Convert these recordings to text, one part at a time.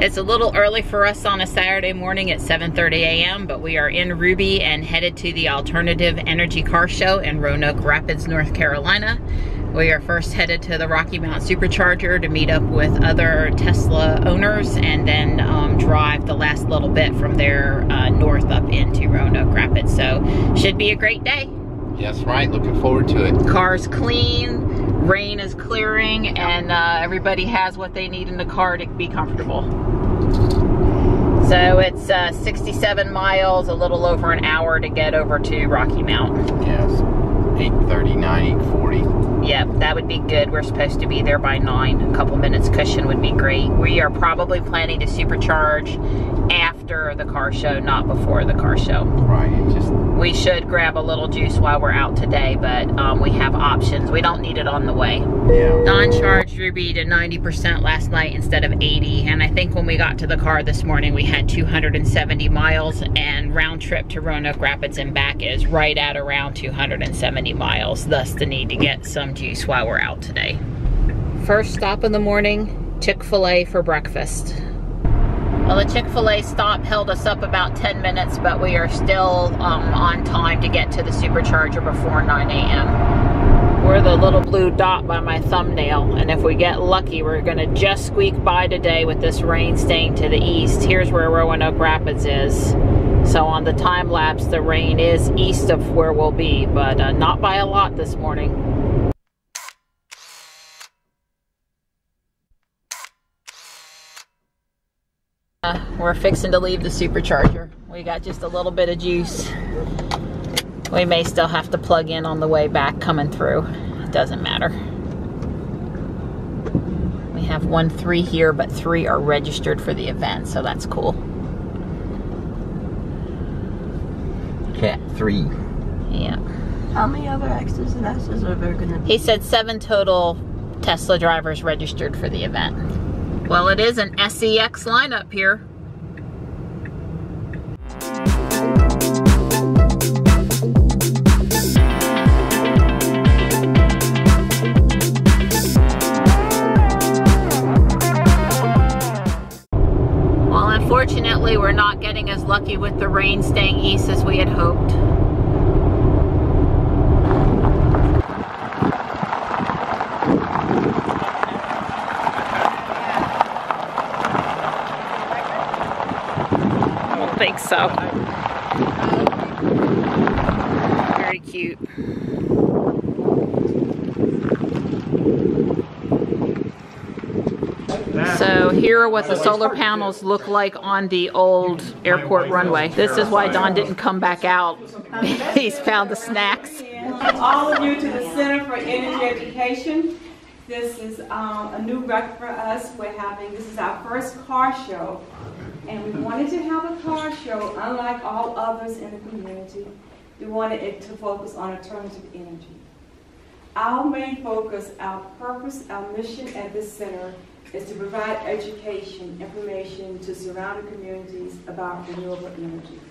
It's a little early for us on a Saturday morning at 7:30 a.m., but we are in Ruby and headed to the Alternative Energy Car Show in Roanoke Rapids, North Carolina. We are first headed to the Rocky Mount Supercharger to meet up with other Tesla owners and then drive the last little bit from there north up into Roanoke Rapids. So should be a great day. Yes, right. Looking forward to it. Car's clean, rain is clearing, and everybody has what they need in the car to be comfortable. So it's 67 miles, a little over an hour to get over to Rocky Mount. Yes, 8:39, 8:40. Yep, that would be good. We're supposed to be there by 9. A couple minutes cushion would be great. We are probably planning to supercharge after the car show, not before the car show. Right, we should grab a little juice while we're out today, but we have options. We don't need it on the way. Yeah. Don charged Ruby to 90% last night instead of 80, and I think when we got to the car this morning, we had 270 miles, and round trip to Roanoke Rapids and back is right at around 270 miles, thus the need to get some juice while we're out today. First stop in the morning, Chick-fil-A for breakfast. Well, the Chick-fil-A stop held us up about 10 minutes, but we are still on time to get to the supercharger before 9 a.m. We're the little blue dot by my thumbnail, and if we get lucky, we're gonna just squeak by today with this rain staying to the east. Here's where Roanoke Rapids is. So on the time lapse, the rain is east of where we'll be, but not by a lot this morning. We're fixing to leave the supercharger. We got just a little bit of juice. We may still have to plug in on the way back coming through. It doesn't matter. We have 3 here, but 3 are registered for the event, so that's cool. Cat 3. Yeah. How many other X's and S's are there gonna be? He said 7 total Tesla drivers registered for the event. Well, it is an SEX lineup here. Well, unfortunately, we're not getting as lucky with the rain staying east as we had hoped. I think so. Very cute. So here are what the solar panels look like on the old airport runway. This is why Don didn't come back out. He's found the snacks. All of you to the Center for Energy Education. This is a new record for us. This is our first car show. And we wanted to have a car show unlike all others in the community. We wanted it to focus on alternative energy. Our main focus, our purpose, our mission at this center is to provide education, information to surrounding communities about renewable energy.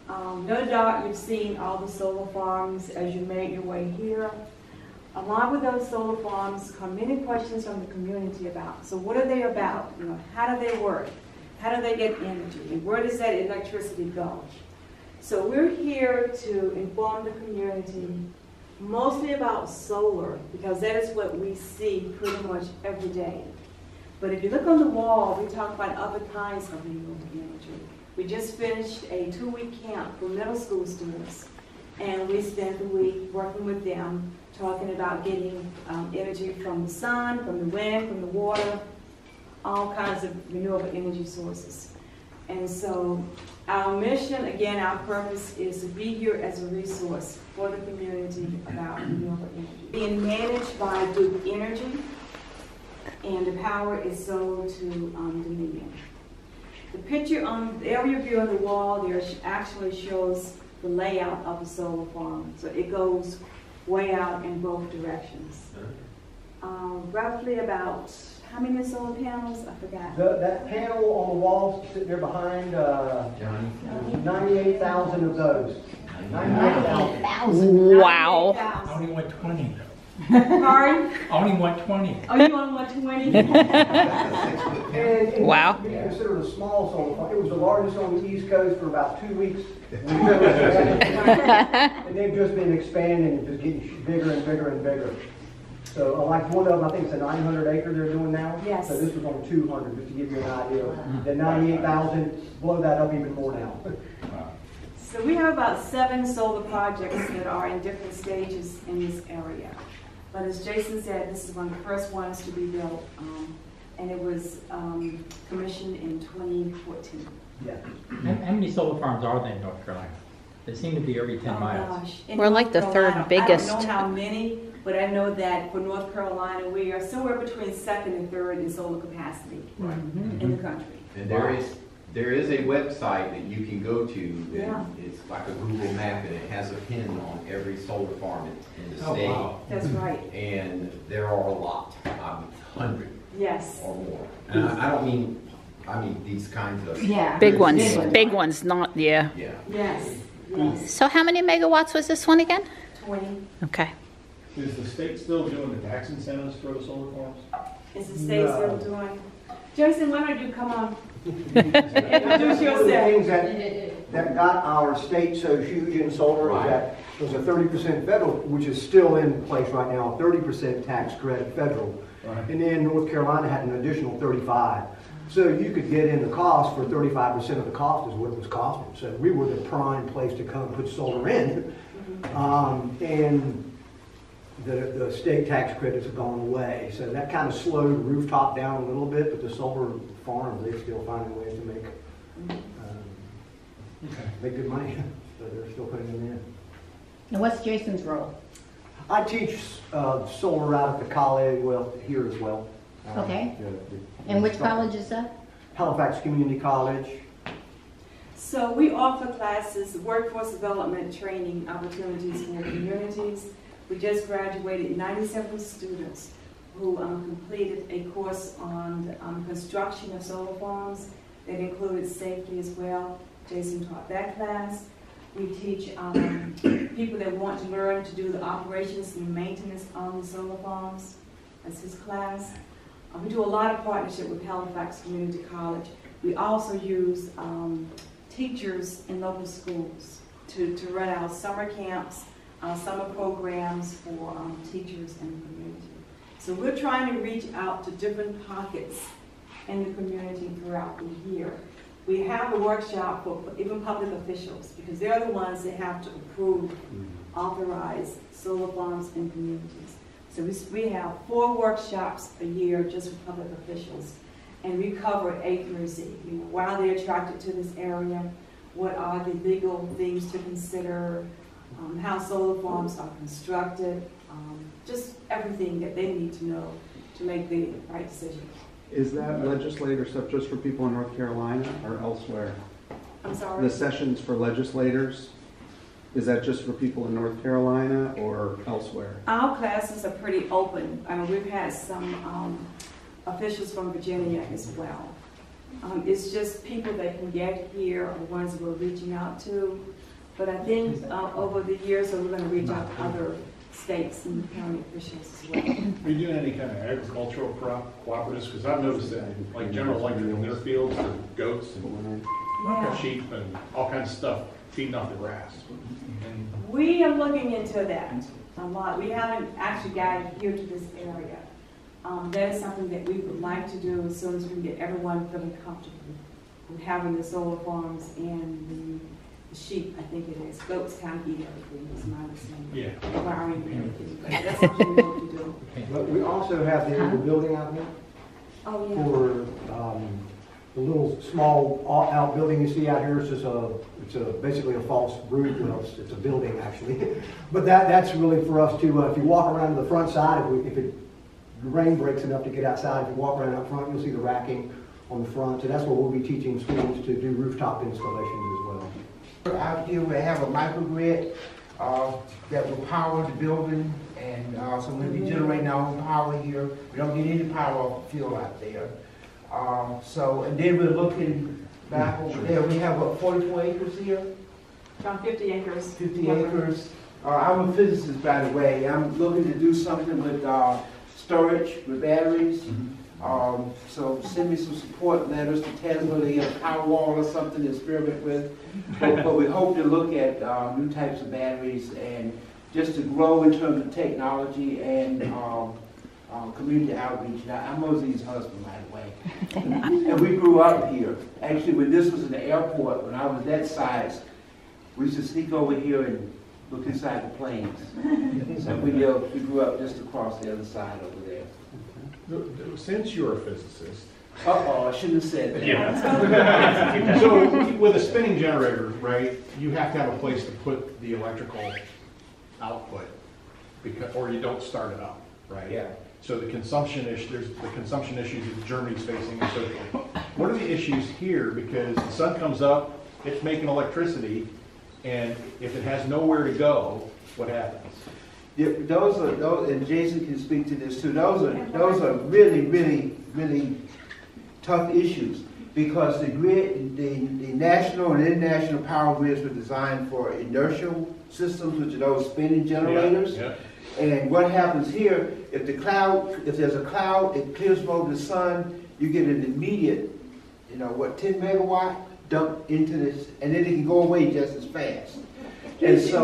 No doubt you've seen all the solar farms as you made your way here. Along with those solar farms come many questions from the community about, so what are they about? You know, how do they work? How do they get energy? And where does that electricity go? So we're here to inform the community mostly about solar, because that is what we see pretty much every day. But if you look on the wall, we talk about other kinds of renewable energy. We just finished a 2-week camp for middle school students, and we spent the week working with them, talking about getting energy from the sun, from the wind, from the water, all kinds of renewable energy sources. And so our mission, again, our purpose is to be here as a resource for the community about renewable energy. Being managed by Duke Energy, and the power is sold to Dominion. The picture on the area view on the wall there actually shows the layout of the solar farm. So it goes way out in both directions. Roughly about, how many solar panels? I forgot. That panel on the wall sitting there behind, 98,000 of those. 98,000. Wow. Only went 20. Pardon? Only 120. Oh, you only want 20? And Wow. to be considered a small solar farm. It was the largest on the East Coast for about 2 weeks. And they've just been expanding and just getting bigger and bigger and bigger. So like one of them, I think it's a 900 acre they're doing now. Yes. So this was on 200, just to give you an idea. The 98,000, blow that up even more now. So we have about 7 solar projects that are in different stages in this area. But as Jason said, this is one of the first ones to be built, and it was commissioned in 2014. Yeah. How many solar farms are there in North Carolina? They seem to be every 10 miles. Gosh. In We're like North the third Carolina, biggest. I don't know how many, but I know that for North Carolina, we are somewhere between 2nd and 3rd in solar capacity in the country. And there is a website that you can go to, Yeah. and it's like a Google map, and it has a pin on every solar farm in the state. Wow. That's right. And there are a lot, 100 Yes. or more. And I don't mean, I mean these kinds of. Yeah. Big ones, big ones, not, yeah. Yeah. Yes. Yes. So how many megawatts was this one again? 20. Okay. Is the state still doing the tax incentives for the solar farms? Is the state still No. doing? Jason, why don't you come on? Introduce Introduce One of the yourself. things that got our state so huge in solar is that there's a 30% federal, which is still in place right now, 30% tax credit federal. Right. And then North Carolina had an additional 35. So you could get in the cost for 35% of the cost is what it was costing. So we were the prime place to come put solar in. And the state tax credits have gone away. So that kind of slowed rooftop down a little bit, but the solar farms, they still finding ways to make good money. So they're still putting them in. And what's Jason's role? I teach solar out at the college, well, here as well. Okay. And which college is that? Halifax Community College. So we offer classes, workforce development training opportunities for communities. We just graduated 97 students who completed a course on the construction of solar farms that included safety as well. Jason taught that class. We teach people that want to learn to do the operations and maintenance on the solar farms. That's his class. We do a lot of partnership with Halifax Community College. We also use teachers in local schools to run our summer camps, summer programs for teachers in the community. So we're trying to reach out to different pockets in the community throughout the year. We have a workshop for even public officials because they're the ones that have to approve, authorize solar farms in communities. So we have 4 workshops a year just for public officials, and we cover A through Z. You know, why are they attracted to this area? What are the legal things to consider? How solar farms are constructed? Just everything that they need to know to make the right decision. Is that legislator stuff just for people in North Carolina or elsewhere? I'm sorry? The sessions for legislators, is that just for people in North Carolina or elsewhere? Our classes are pretty open. I mean, we've had some officials from Virginia as well. It's just people that can get here are the ones that we're reaching out to. But I think over the years, we're going to reach out to other states and county officials as well. Are you doing any kind of agricultural cooperatives? Because I've noticed that, like General Electric in their fields, the goats and sheep and all kinds of stuff feeding off the grass. And We are looking into that a lot. We haven't actually gotten here to this area. That is something that we would like to do as soon as we can get everyone feeling comfortable with having the solar farms and the sheep, I think it is. Goats kind of eat everything, is my understanding. yeah. Devouring everything. But that's something we hope to do. But we also have the little building out there Oh, yeah. for the little small outbuilding you see out here. It's basically a false roof. Well, it's a building actually. But that's really for us to, if you walk around to the front side, if the rain breaks enough to get outside, if you walk around out front, you'll see the racking on the front. So that's what we'll be teaching students to do rooftop installations as well. Out here we have a microgrid that will power the building, and so we'll be generating our own power here. We don't get any power off the field out there. And then we're looking back over there. We have 44 acres here, Around 50 acres. 50 acres, I'm a physicist, by the way. I'm looking to do something with storage, with batteries. So send me some support letters to Tesla, they get a Powerwall or something to experiment with. But we hope to look at new types of batteries and just to grow in terms of technology and community outreach. Now, I'm Mosie's husband, by the way. And we grew up here. Actually, when this was in the airport, when I was that size, we used to sneak over here and look inside the planes. So we grew up just across the other side over there. Since you're a physicist. Uh-oh, I shouldn't have said that. Yeah. So with a spinning generator, right, you have to have a place to put the electrical output, because, or you don't start it up, right? Yeah. So the consumption issue, there's the consumption issues that Germany's facing and so forth. What are the issues here? Because the sun comes up, it's making electricity, and if it has nowhere to go, what happens? Yeah, those, and Jason can speak to this too. Those are really, really, really tough issues because the grid, the national and international power grids were designed for inertial systems, which are those spinning generators. Yeah. And what happens here, if there's a cloud, it clears over the sun, you get an immediate, 10 megawatt dump into this, and then it can go away just as fast. And so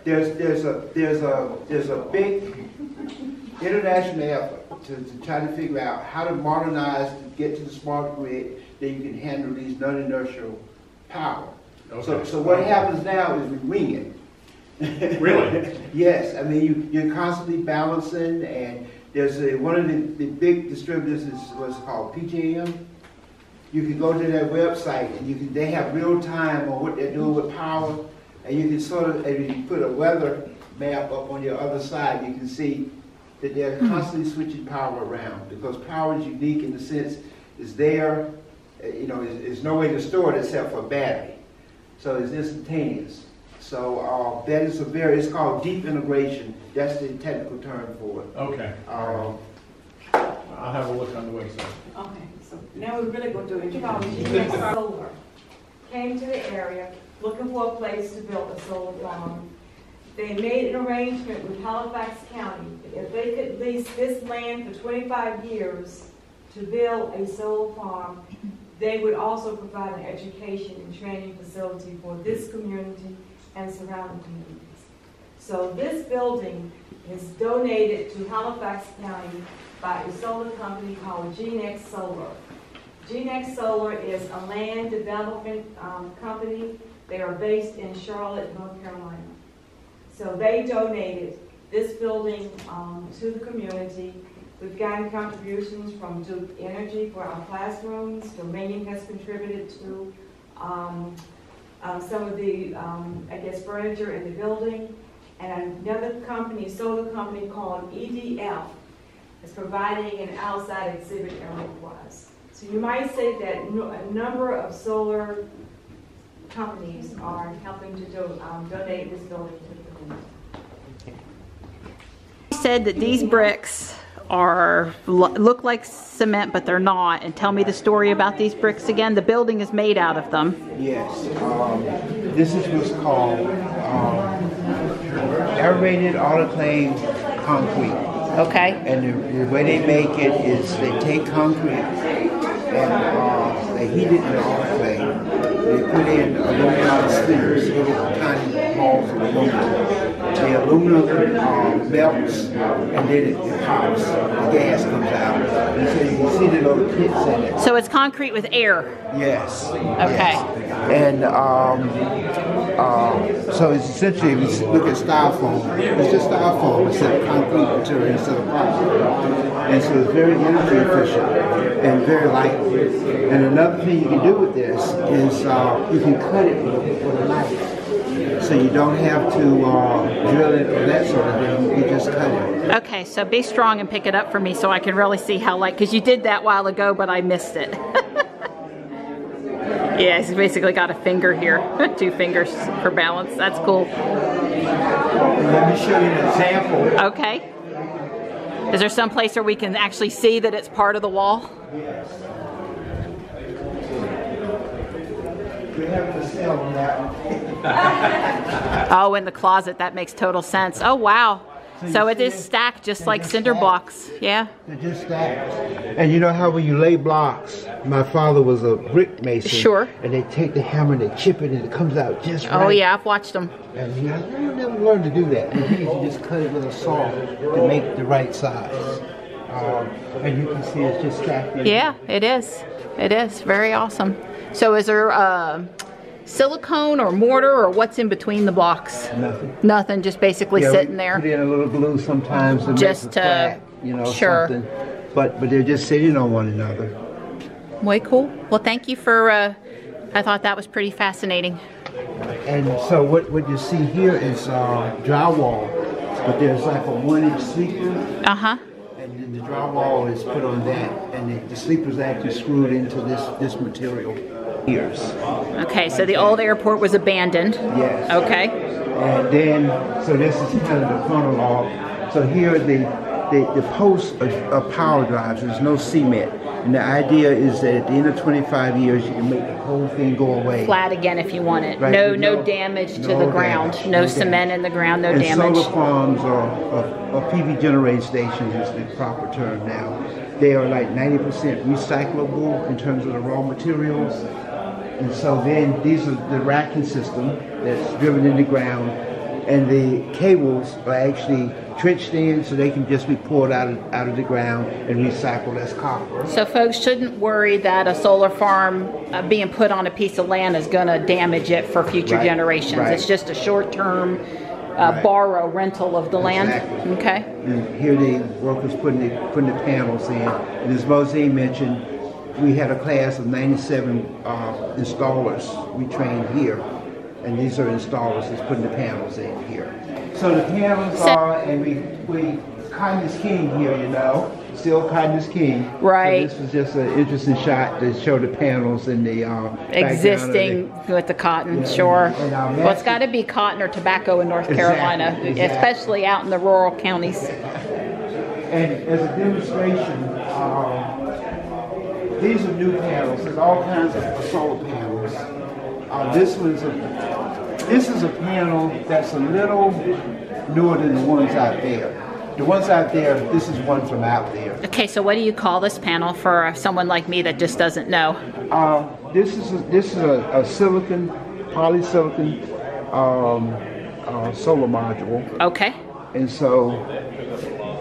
there's a big international effort to try to figure out how to modernize to get to the smart grid that you can handle these non-inertial power. Okay. So what happens now is we wing it. Really? Yes, I mean you're constantly balancing, and there's one of the big distributors is what's called PJM. You can go to their website and they have real time on what they're doing with power, and you can if you put a weather map up on your other side, you can see that they're constantly switching power around because power is unique in the sense it's there, there's no way to store it except for battery, so it's instantaneous. So that is it's called deep integration. That's the technical term for it. Okay. I'll have a look on the website. Okay, so now we're really going to do it. Solar came to the area looking for a place to build a solar farm. They made an arrangement with Halifax County that if they could lease this land for 25 years to build a solar farm, they would also provide an education and training facility for this community and surrounding communities. So this building is donated to Halifax County by a solar company called GNX Solar. GNX Solar is a land development company. They are based in Charlotte, North Carolina. So they donated this building to the community. We've gotten contributions from Duke Energy for our classrooms. Dominion has contributed to some of the, furniture in the building. And another company, solar company called EDF, is providing an outside exhibit area for us. So you might say that a number of solar companies are helping to donate this building to the community. You said that these bricks look like cement, but they're not. And tell me the story about these bricks again. The building is made out of them. Yes. This is what's called aerated autoclave concrete. Okay. And the way they make it is they take concrete and they heat it in an autoclave. They put in aluminum spheres, little tiny balls of aluminum. The aluminum melts and then it pops. The gas comes out. And so you can see the little pits in it. So it's concrete with air? Yes. Okay. Yes. And so it's essentially, if you look at styrofoam, it's just styrofoam instead of concrete material instead of plastic. And so it's very energy efficient and very light. And another thing you can do with this is you can cut it with a knife. So you don't have to drill it or that sort of thing, you just cut it. Okay, so be strong and pick it up for me so I can really see how because you did that a while ago, but I missed it. Yeah, he's basically got a finger here, 2 fingers for balance. That's cool. Let me show you an example. Okay. Is there some place where we can actually see that it's part of the wall? Yes. We're having a sale on that one. Oh, in the closet, that makes total sense. Oh, wow. So it is stacked just like cinder blocks, yeah. They're just stacked. And you know how when you lay blocks, my father was a brick mason. Sure. And they take the hammer and they chip it and it comes out just right. Oh yeah, I've watched them. And he never learned to do that. He used to just cut it with a saw to make the right size. And you can see it's just stacked in. Yeah, it is. It is very awesome. So is there silicone or mortar or what's in between the blocks? Nothing. Nothing, just basically sitting there. Put in a little glue sometimes to just make a crack, you know, sure. something. But they're just sitting on one another. Way cool. Well, thank you for, I thought that was pretty fascinating. And so what you see here is drywall, but there's like a 1-inch sleeper. Uh-huh. And then the drywall is put on that, and the sleeper's actually screwed into this material. Years. Okay, so the old airport was abandoned. Yes. Okay. And then, so this is kind of the frontal log. So here the posts are power drives. There's no cement. And the idea is that at the end of 25 years, you can make the whole thing go away. Flat again if you want it. Right. No damage to the ground. Damage, no cement in the ground, no damage. Solar farms or PV generating stations is the proper term now. They are like 90% recyclable in terms of the raw materials. And so then these are the racking system that's driven in the ground, and the cables are actually trenched in so they can just be poured out of the ground and recycled as copper. So folks shouldn't worry that a solar farm being put on a piece of land is going to damage it for future generations. Right. It's just a short-term borrow rental of the land. Okay. And here the workers putting the panels in, and as Mosey mentioned, we had a class of 97 installers we trained here, and these are installers that's putting the panels in here. So the panels are, and we cotton is king here, you know, still cotton is king. Right. So this was just an interesting shot to show the panels in the existing with the cotton, sure. Well, it's got to be cotton or tobacco in North Carolina, exactly. Especially out in the rural counties. And as a demonstration, these are new panels. There's all kinds of solar panels. This is a panel that's a little newer than the ones out there. The ones out there, this is one from out there. Okay, so what do you call this panel for someone like me that just doesn't know? This is a silicon, polysilicon solar module. Okay. And so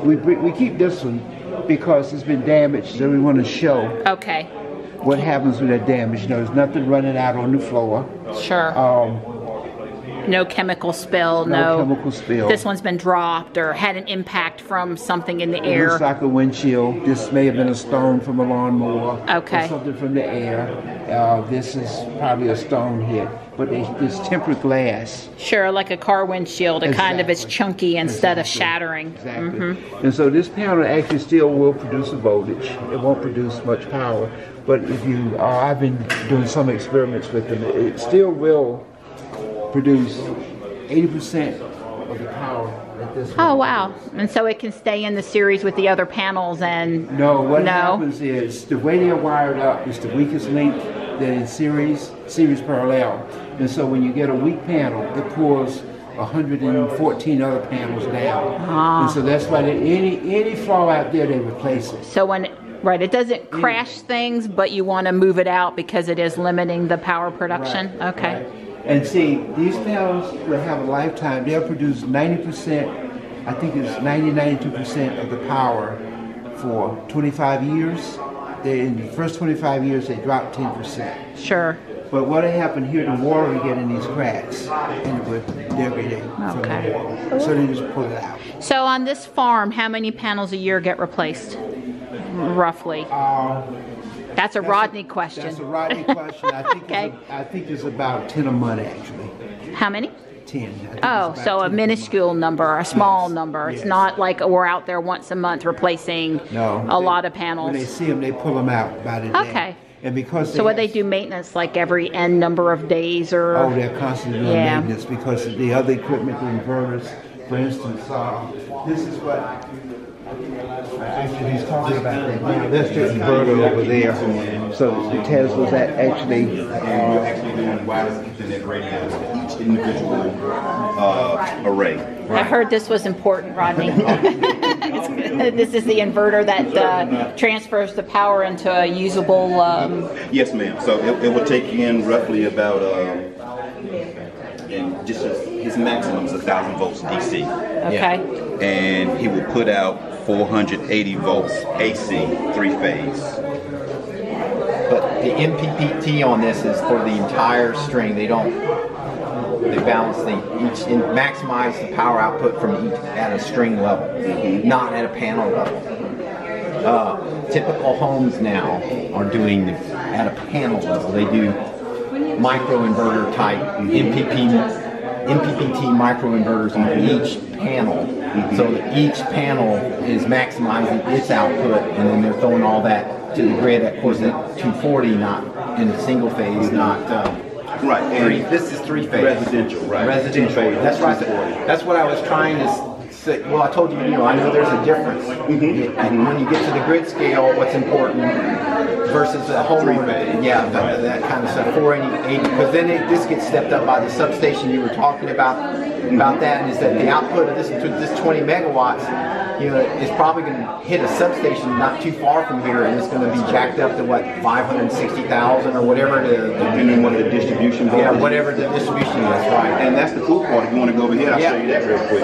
we keep this one because it's been damaged, so we want to show what happens with that damage. You know, there's nothing running out on the floor. Sure. No chemical spill. No chemical spill. This one's been dropped or had an impact from something in the air. It looks like a windshield. This may have been a stone from a lawnmower. Okay. Or something from the air. This is probably a stone hit. But it's tempered glass. Sure, like a car windshield. It kind of is chunky instead of shattering. Exactly. And so this panel actually still will produce a voltage. It won't produce much power. But if you, I've been doing some experiments with them. It still will produce 80% of the power that this one. Oh wow. And so it can stay in the series with the other panels and No, what happens is the way they're wired up is the weakest link that is series parallel. And so when you get a weak panel, it pulls 114 other panels down. And so that's why any flaw out there, they replace it. So when it doesn't crash things, but you want to move it out because it is limiting the power production. Right. Okay. Right. And see, these panels will have a lifetime. They'll produce 90%, I think it's 92% of the power for 25 years. In the first 25 years, they drop 10%. Sure. But what happened here, the water would get in these cracks, and it would degrade from the water. So they just pull it out. So on this farm, how many panels a year get replaced, roughly? That's a Rodney question. That's a Rodney question. I think it's about 10 a month, actually. How many? 10. Oh, so a minuscule number, a small number. It's not like we're out there once a month replacing a lot of panels. When they see them, they pull them out by the day. Okay. And because so they do maintenance like every N number of days or? Oh, they're constantly doing maintenance because the other equipment, the inverters, for instance, this is what He's talking about that now. That's the inverter over there. So the Tesla's actually doing wireless Ethernet radios to each individual array. I heard this was important, Rodney. This is the inverter that transfers the power into a usable... Yes, ma'am. So it will take in roughly about, and just his maximum is 1,000 volts DC. Okay. And he will put out 480 volts AC, 3-phase. But the MPPT on this is for the entire string. They balance maximize the power output from each at a string level, not at a panel level. Typical homes now are doing at a panel level. They do microinverter type MPPT microinverters on each panel, so that each panel is maximizing its output, and then they're throwing all that to the grid. Of course, at 240, not in a single phase, not right. And this is 3-phase residential, right? Residential. That's right. That's what I was trying to say. Well, I told you, I know there's a difference. And when you get to the grid scale, what's important versus the home, that kind of stuff, 480, because then this gets stepped up by the substation you were talking about that, is that the output of this 20 megawatts, is probably going to hit a substation not too far from here, and it's going to be jacked up to what, 560,000 or whatever, depending on what the distribution is. Yeah, whatever the distribution is, right. And that's the cool part. If you want to go over here, I'll show you that real quick.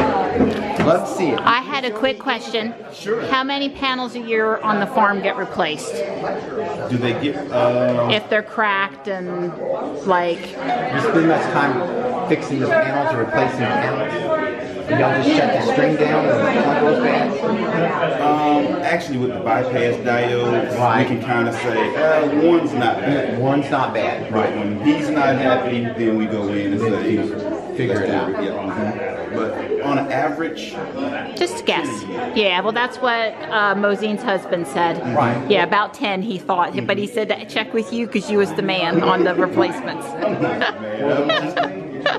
Love to see it. I had a quick question. Sure. How many panels a year on the farm get replaced? Do they get... if they're cracked and like... You spend much time fixing the panels or replacing the panels? You don't just shut the string down and it goes bad? Actually, with the bypass diode, we can kind of say, one's not bad. One's not bad. Right. When he's not happy, then we go in and say, figure it out. But on average... Just guess. Yeah, well, that's what Mosine's husband said. Right. Yeah, about 10 he thought, but he said to check with you because you was the man on the replacements.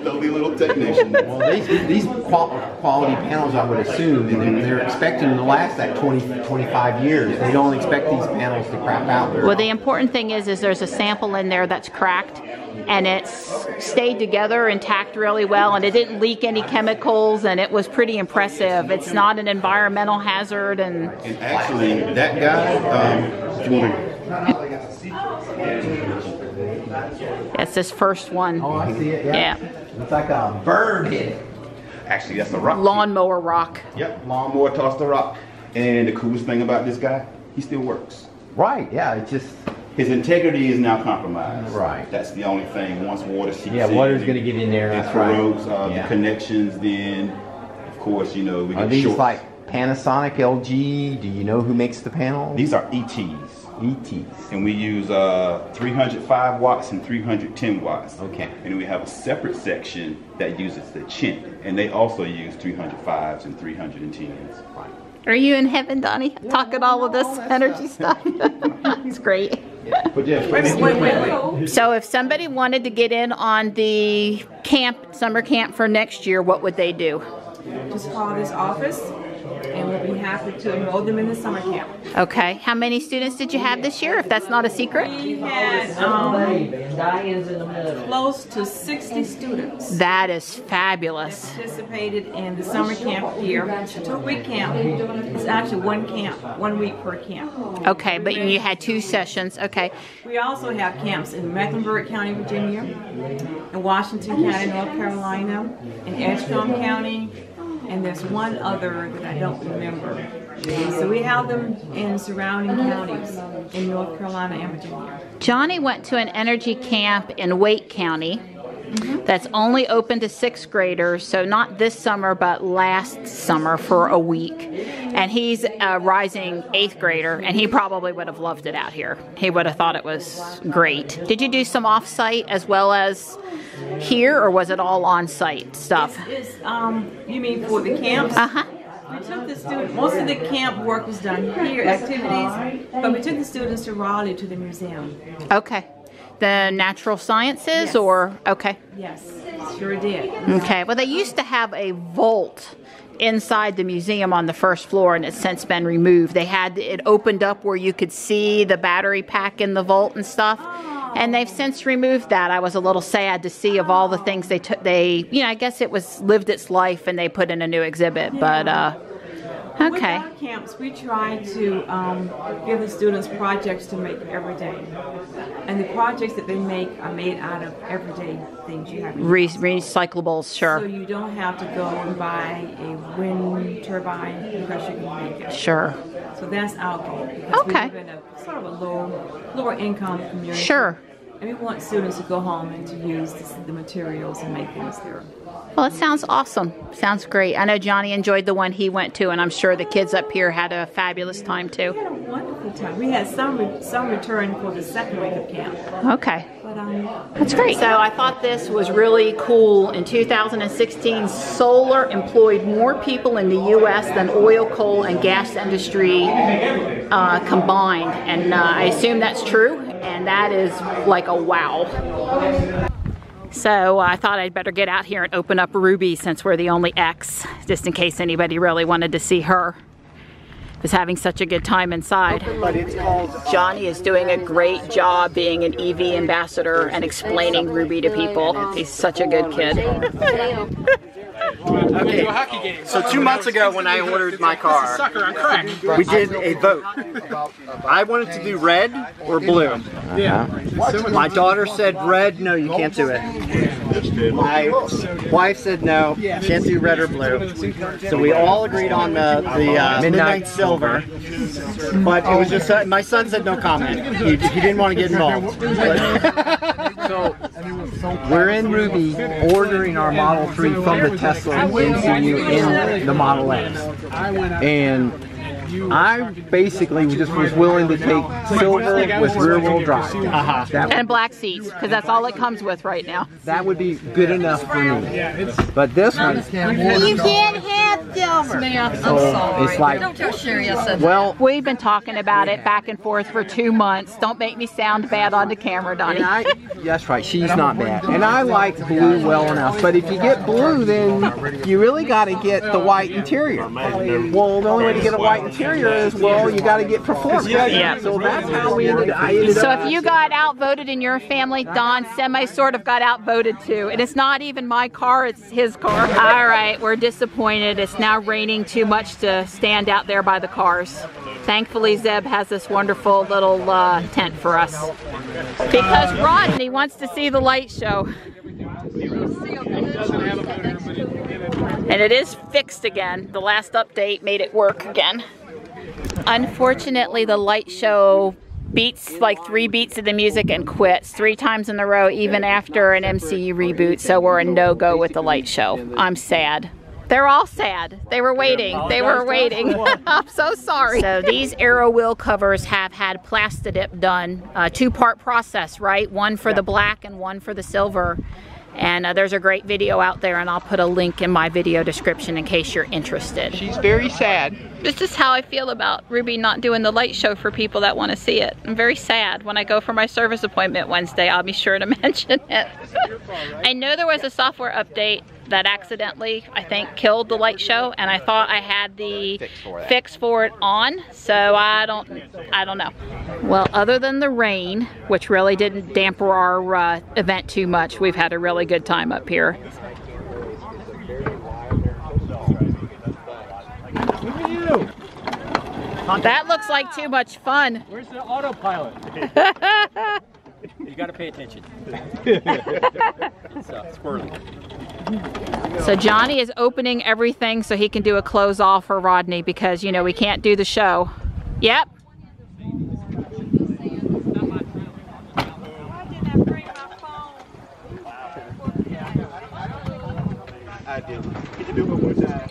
Lovely little technician. Well, these quality panels, I would assume, they're expecting to last that 25 years. They don't expect these panels to crap out. Well, the important thing is there's a sample in there that's cracked, and it's stayed together intact really well, and it didn't leak any chemicals, and it was pretty impressive. It's not an environmental hazard. And actually, that guy, if you want to... That's this first one. Oh, I see it, yeah. Looks like a bird hit it. Actually, that's a rock. Lawnmower rock. Yep, lawnmower tossed the rock. And the coolest thing about this guy, he still works. Right, yeah, it's just... His integrity is now compromised. Right. That's the only thing. Once water seeps in... Yeah, water's going to get in there, that's right. Corrodes the connections, then, of course, we get Are these shorts. Like Panasonic, LG? Do you know who makes the panels? These are ETs. ETs. And we use 305 watts and 310 watts. Okay. And we have a separate section that uses the chint, and they also use 305s and 310s. Right. Are you in heaven, Donnie? Talking all of this energy stuff. It's great. But yeah, wait. So if somebody wanted to get in on the summer camp for next year, what would they do? Just call this office, and we'll be happy to enroll them in the summer camp. Okay. How many students did you have this year, if that's not a secret? We had close to 60 students. That is fabulous. Participated in the summer camp here. It's a 2-week camp. It's actually 1 camp, 1 week per camp. Okay, but you had 2 sessions. Okay. We also have camps in Mecklenburg County, Virginia, in Washington County, North Carolina, in Edgecombe County, and there's one other that I don't remember. So we have them in surrounding counties in North Carolina and Virginia. Johnny went to an energy camp in Wake County that's only open to 6th graders, so not this summer, but last summer for a week. And he's a rising 8th grader, and he probably would have loved it out here. He would have thought it was great. Did you do some off-site as well as here, or was it all on-site stuff? You mean for the camps? Uh-huh. We took the students, most of the camp work was done here, activities, but we took the students to Raleigh to the museum. Okay. The natural sciences, yes. Or, okay. Yes, sure did. Okay, well they used to have a vault inside the museum on the first floor, and it's since been removed. They had it opened up where you could see the battery pack in the vault and stuff, and they've since removed that. I was a little sad to see of all the things they took. They, you know, I guess it was lived its life, and they put in a new exhibit. But With okay. our camps, we try to give the students projects to make every day. And the projects that they make are made out of everyday things you have. Recyclables, sure. So you don't have to go and buy a wind turbine because you can make it. Sure. So that's our goal. Because Okay. we live in a sort of a lower income community. Sure. And we want students to go home and to use the materials and make things there. Well, it sounds awesome. Sounds great. I know Johnny enjoyed the one he went to, and I'm sure the kids up here had a fabulous time too. We had a wonderful time. We had some return for the second week of camp. Okay. But, that's great. So I thought this was really cool. In 2016, solar employed more people in the U.S. than oil, coal, and gas industry combined. And I assume that's true. And that is like a wow. So I thought I'd better get out here and open up Ruby since we're the only X, just in case anybody really wanted to see her. Was having such a good time inside. But it's called... Johnny is doing a great job being an EV ambassador and explaining Ruby to people. He's such a good kid. Okay, so 2 months ago when I ordered my car, we did a vote. I wanted to do red or blue. My daughter said red, no, you can't do it. My wife said no, can't do red or blue. So we all agreed on the midnight silver. But it was just, my son said no comment. He didn't want to get involved. So we're in Ruby ordering our Model 3 from the Tesla MCU in the Model S. And I basically just was willing to take silver with rear-wheel drive. And black seats, because that's all it comes with right now. That would be good enough for me. But this one, You can't have silver. I'm sorry. It's like, Don't tell Sherry I said that. well, We've been talking about it back and forth for 2 months. Don't make me sound bad on the camera, Donnie. that's right, she's not bad. And I like blue well enough, but if you get blue, then you really got to get the white interior. Well, the only way to get a white interior is, well, you got to get performance. Yeah. So that's how we ended up. So if you got outvoted in your family, Don Semi sort of got outvoted too. And it's not even my car, it's his car. All right, we're disappointed. It's now raining too much to stand out there by the cars. Thankfully, Zeb has this wonderful little tent for us. Because Rodney wants to see the light show. And it is fixed again. The last update made it work again. Unfortunately, the light show beats like 3 beats of the music and quits 3 times in a row, even after an MCU reboot. So we're a no-go with the light show. I'm sad. They're all sad. They were waiting. They were waiting. I'm so sorry. So these Aero wheel covers have had plasti-dip done. 2-part process, right? One for the black and one for the silver. And there's a great video out there, and I'll put a link in my video description in case you're interested. She's very sad. This is how I feel about Ruby not doing the light show for people that want to see it. I'm very sad. When I go for my service appointment Wednesday, I'll be sure to mention it. I know there was a software update that accidentally, I think, killed the light show, and I thought I had the fix for it on, so I don't know. Well, other than the rain, which really didn't damper our event too much, we've had a really good time up here. That looks like too much fun. Where's the autopilot? You gotta pay attention. It's squirrely. So Johnny is opening everything so he can do a close off for Rodney because, you know, we can't do the show. Yep. I did. Can you do it one more time?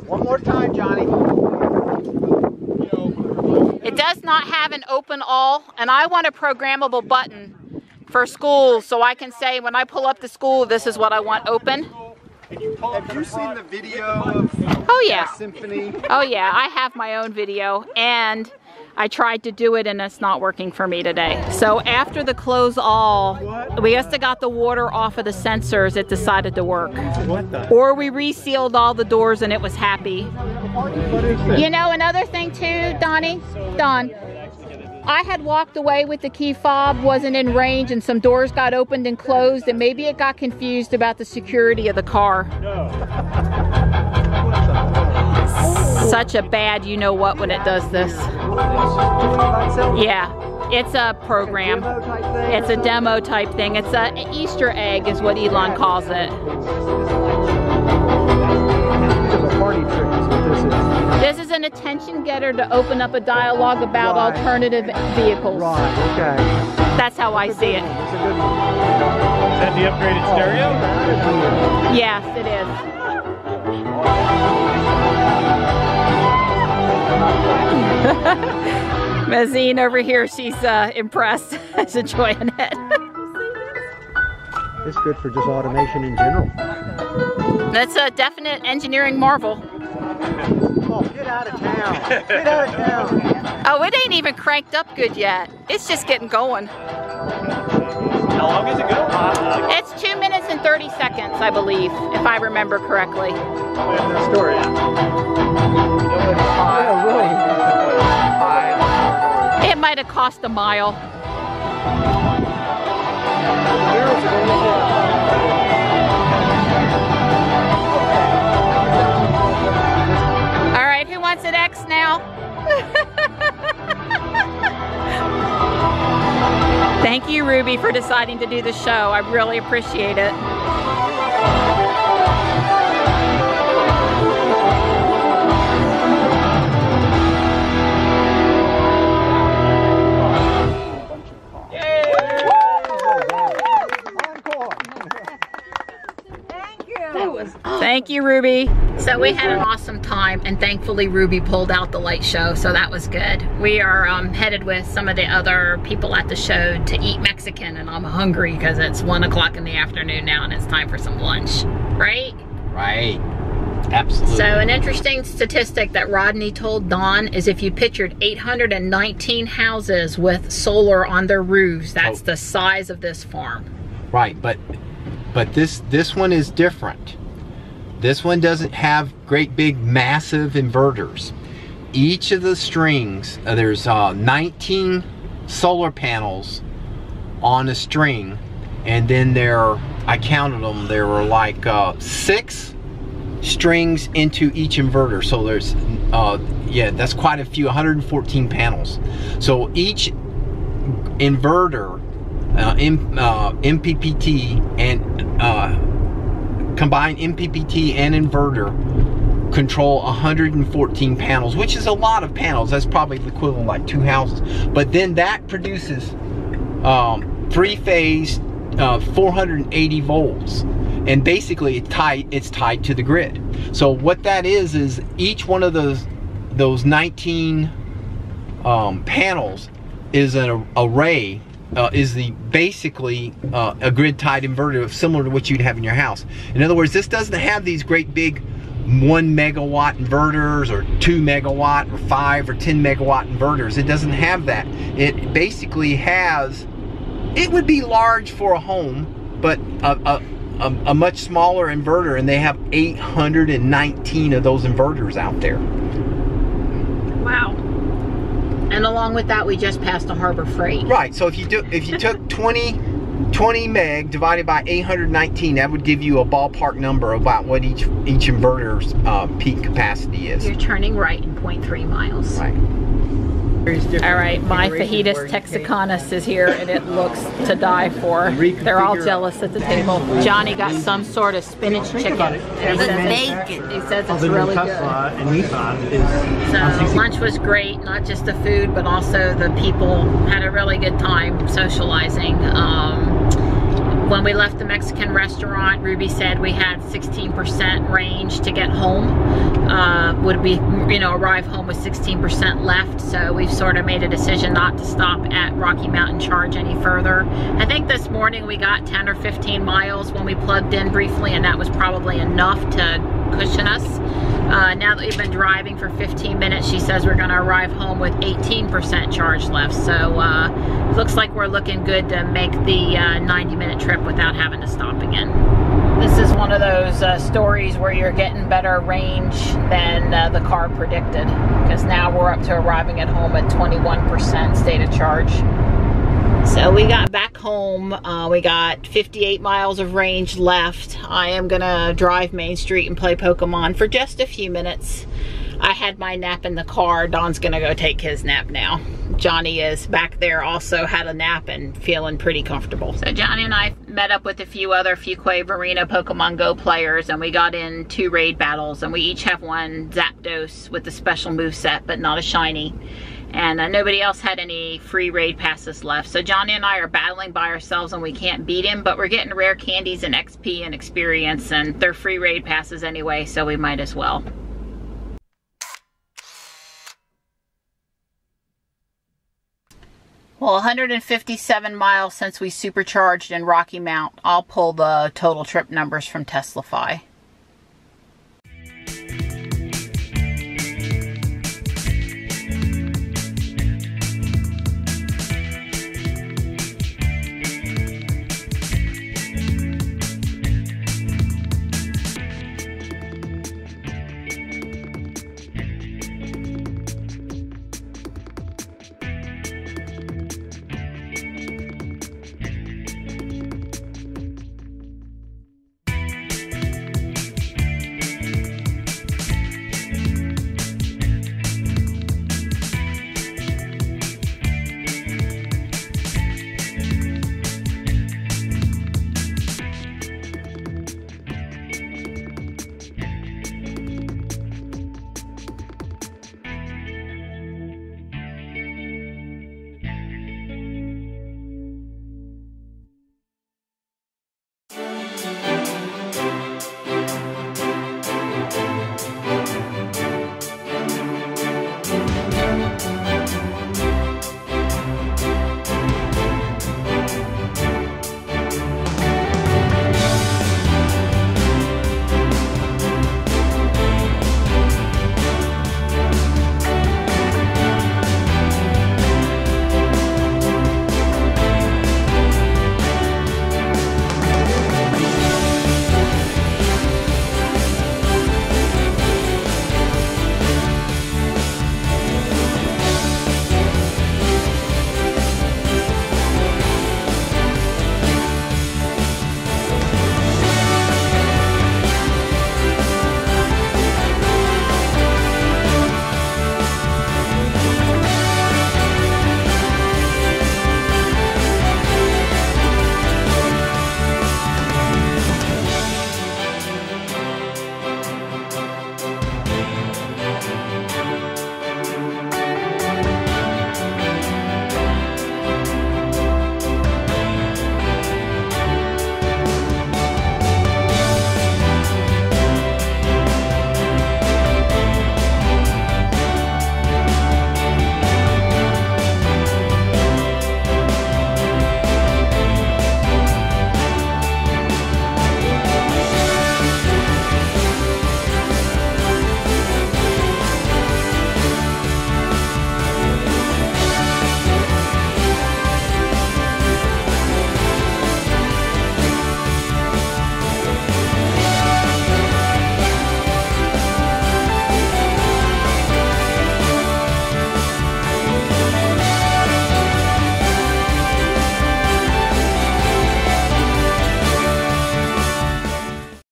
One more time, Johnny. It does not have an open all, and I want a programmable button for school so I can say when I pull up to school, this is what I want open. Have you seen the video of Oh yeah. Symphony? Oh yeah, I have my own video, and I tried to do it and it's not working for me today. So after the close all, we just got the water off of the sensors, it decided to work. What the? Or we resealed all the doors and it was happy. You know, another thing too, Don, I had walked away with the key fob, wasn't in range, and some doors got opened and closed, and maybe it got confused about the security of the car. Such a bad you-know-what when it does this. Yeah, it's a program. It's a demo type thing. It's an Easter egg is what Elon calls it. This is an attention getter to open up a dialogue about alternative vehicles. Right, okay. That's how I see it. It's a good one. Is that the upgraded stereo? Yes, it is. Mazine over here, she's impressed. She's enjoying it. It's good for just automation in general. That's a definite engineering marvel. Oh, get out of town. Get out of town. Oh, it ain't even cranked up good yet. It's just getting going. How long does it go? It's 2 minutes and 30 seconds, I believe, if I remember correctly. The story. It might have cost a mile. All right, who wants an X now? Thank you, Ruby, for deciding to do the show. I really appreciate it. Thank you, Ruby. So we had an awesome time, and thankfully Ruby pulled out the light show, so that was good. We are headed with some of the other people at the show to eat Mexican, and I'm hungry because it's 1 o'clock in the afternoon now and it's time for some lunch, right? Right. Absolutely. So an interesting statistic that Rodney told Dawn is if you pictured 819 houses with solar on their roofs, that's the size of this farm. Right, but this one is different. This one doesn't have great big massive inverters. Each of the strings, there's 19 solar panels on a string, and then I counted them, there were like 6 strings into each inverter. So there's, yeah, that's quite a few, 114 panels. So each inverter, MPPT and combined MPPT and inverter control 114 panels, which is a lot of panels. That's probably the equivalent of like 2 houses. But then that produces 3-phase 480 volts, and basically it's tied to the grid. So what that is each one of those 19 panels is an array. Is basically a grid-tied inverter similar to what you'd have in your house. In other words, this doesn't have these great big 1 megawatt inverters or 2 megawatt or 5 or 10 megawatt inverters. It doesn't have that. It basically has, it would be large for a home, but a much smaller inverter, and they have 819 of those inverters out there. Wow. And along with that, we just passed a Harbor Freight. Right, so if you took 20 meg divided by 819, that would give you a ballpark number about what each inverter's peak capacity is. You're turning right in 0.3 miles. Right. All right, my fajitas Texicanas is here, and it looks to die for. They're all jealous at the table. Johnny got some sort of spinach chicken. There's bacon. He says it's really good. So lunch was great, not just the food, but also the people had a really good time socializing. When we left the Mexican restaurant, Ruby said we had 16% range to get home. Would we, arrive home with 16% left, so we've sort of made a decision not to stop at Rocky Mountain Charge any further. I think this morning we got 10 or 15 miles when we plugged in briefly, and that was probably enough to cushion us. Now that we've been driving for 15 minutes, she says we're gonna arrive home with 18% charge left. So looks like we're looking good to make the 90-minute trip without having to stop again. This is one of those stories where you're getting better range than the car predicted, because now we're up to arriving at home at 21% state of charge. So we got back home, we got 58 miles of range left. I am gonna drive Main Street and play Pokemon for just a few minutes. I had my nap in the car. Don's gonna go take his nap now. Johnny is back there, also had a nap and feeling pretty comfortable. So Johnny and I met up with a few other Fuquay Arena Pokemon Go players, and we got in 2 raid battles, and we each have one Zapdos with a special moveset, but not a shiny. And nobody else had any free raid passes left. So Johnny and I are battling by ourselves and we can't beat him, but we're getting rare candies and XP and experience, and they're free raid passes anyway, so we might as well. Well, 157 miles since we supercharged in Rocky Mount. I'll pull the total trip numbers from Teslafy.